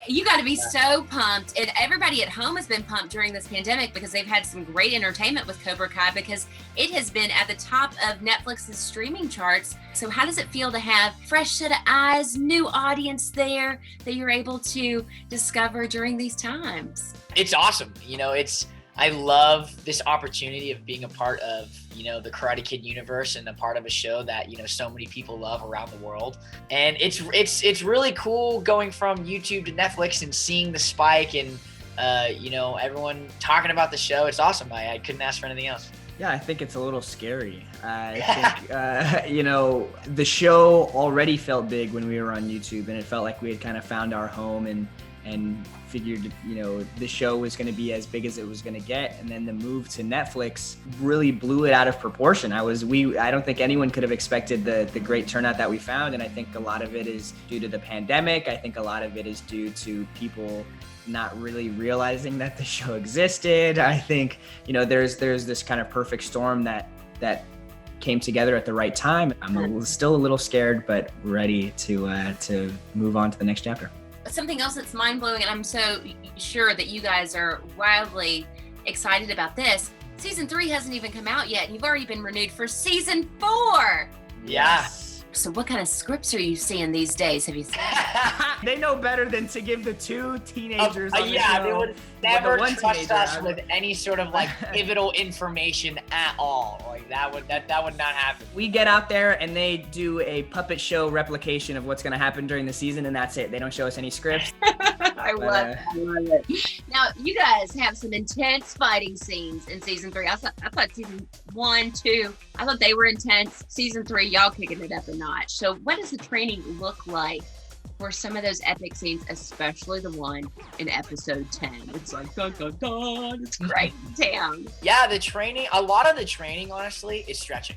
You got to be so pumped. And everybody at home has been pumped during this pandemic because they've had some great entertainment with Cobra Kai because it has been at the top of Netflix's streaming charts. So how does it feel to have fresh set of eyes, new audience there that you're able to discover during these times? It's awesome. I love this opportunity of being a part of, the Karate Kid universe and a part of a show that, so many people love around the world. And it's really cool going from YouTube to Netflix and seeing the spike and, everyone talking about the show. It's awesome. I couldn't ask for anything else. Yeah, I think it's a little scary. I think, the show already felt big when we were on YouTube, and it felt like we had kind of found our home and figured, the show was going to be as big as it was going to get. And then the move to Netflix really blew it out of proportion. I don't think anyone could have expected the great turnout that we found. And I think a lot of it is due to the pandemic. I think a lot of it is due to people not really realizing that the show existed. I think, there's this kind of perfect storm that came together at the right time. I'm still a little scared, but ready to move on to the next chapter. Something else that's mind-blowing, and I'm so sure that you guys are wildly excited about this. Season 3 hasn't even come out yet, and you've already been renewed for season 4. Yeah. So what kind of scripts are you seeing these days? Have you seen? They know better than to give the two teenagers on the yeah, show. they would never trust us teenager. with any sort of pivotal information at all. That would not happen. We get out there and they do a puppet show replication of what's going to happen during the season, and that's it. They don't show us any scripts. I love it. Now, you guys have some intense fighting scenes in season 3. I thought season 1, 2, I thought they were intense. Season 3, y'all kicking it up a notch. So what does the training look like for some of those epic scenes, especially the one in episode 10? It's like, dun, dun, dun. It's great in town. Yeah, a lot of the training, honestly, is stretching.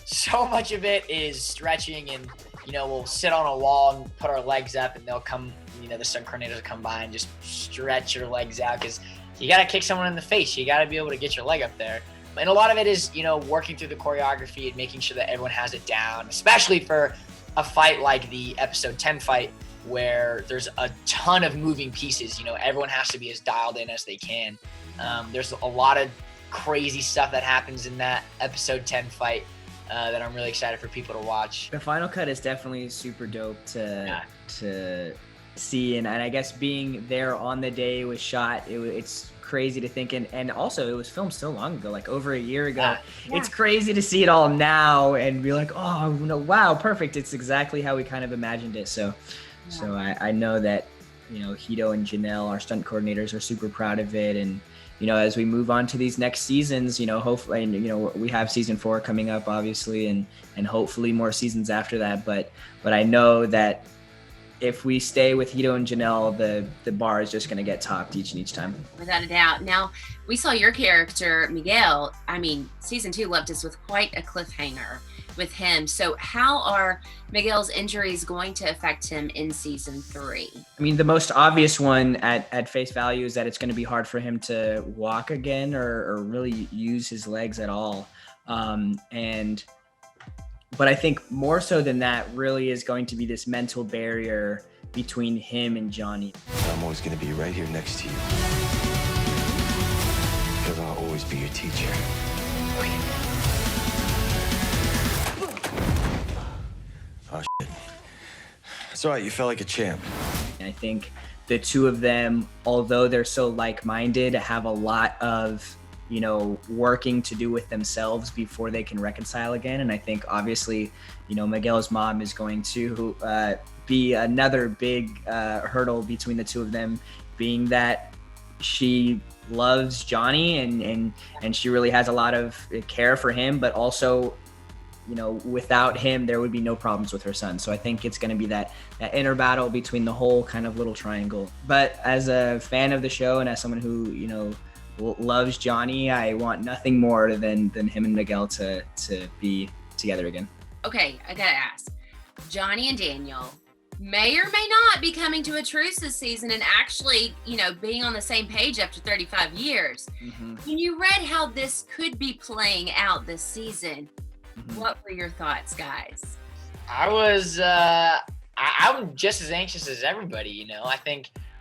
So much of it is stretching, and, we'll sit on a wall and put our legs up, and they'll come, the stunt coordinators will come by and just stretch your legs out, because you got to kick someone in the face. You got to be able to get your leg up there. And a lot of it is, working through the choreography and making sure that everyone has it down, especially for a fight like the episode 10 fight, where there's a ton of moving pieces. Everyone has to be as dialed in as they can. There's a lot of crazy stuff that happens in that episode 10 fight that I'm really excited for people to watch. The final cut is definitely super dope to see, and I guess being there on the day it was shot, it's crazy to think, and also it was filmed so long ago, like over a year ago. Yeah. It's crazy to see it all now and be like, oh no, wow, perfect. It's exactly how we kind of imagined it. So I know that Hito and Janelle, our stunt coordinators, are super proud of it. And as we move on to these next seasons, hopefully, we have season 4 coming up, obviously, and hopefully more seasons after that. But I know that if we stay with Hito and Janelle, the bar is just going to get topped each time. Without a doubt. Now, we saw your character, Miguel. Season 2 left us with quite a cliffhanger with him. So how are Miguel's injuries going to affect him in season 3? The most obvious one at face value is that it's going to be hard for him to walk again or really use his legs at all. But I think more so than that really is going to be this mental barrier between him and Johnny. I'm always going to be right here next to you. Because I'll always be your teacher. Oh, shit. It's all right. You felt like a champ. I think the two of them, although they're so like-minded, have a lot of working to do with themselves before they can reconcile again. And I think obviously, Miguel's mom is going to be another big hurdle between the two of them, being that she loves Johnny and she really has a lot of care for him, but also, without him, there would be no problems with her son. So I think it's going to be that inner battle between the whole kind of little triangle. But as a fan of the show and as someone who, loves Johnny, I want nothing more than him and Miguel to be together again. Okay, I gotta ask. Johnny and Daniel may or may not be coming to a truce this season and actually, being on the same page after 35 years. Mm-hmm. When you read how this could be playing out this season, what were your thoughts, guys? I'm just as anxious as everybody.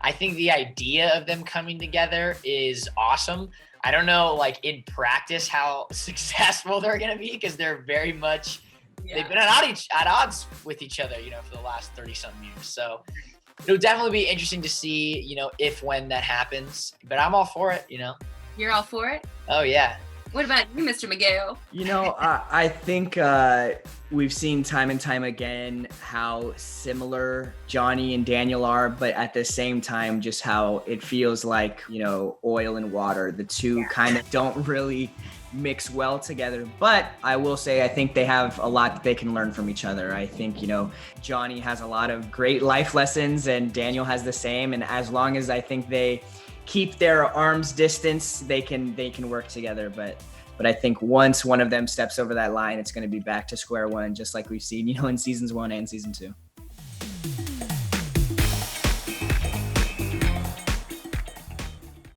I think the idea of them coming together is awesome. I don't know, like in practice, how successful they're going to be, because they're very much, they've been at odds with each other, you know, for the last 30 something years. So it'll definitely be interesting to see, you know, when that happens, but I'm all for it, you know. You're all for it? Oh yeah. What about you, Mr. Miguel? You know, I think we've seen time and time again how similar Johnny and Daniel are, but at the same time, just how it feels like, you know, oil and water. The two kind of don't really mix well together. But I will say, I think they have a lot that they can learn from each other. I think, you know, Johnny has a lot of great life lessons and Daniel has the same. And as long as I think they keep their arms distance, they can work together. But I think once one of them steps over that line, it's going to be back to square one, just like we've seen, you know, in seasons 1 and season 2.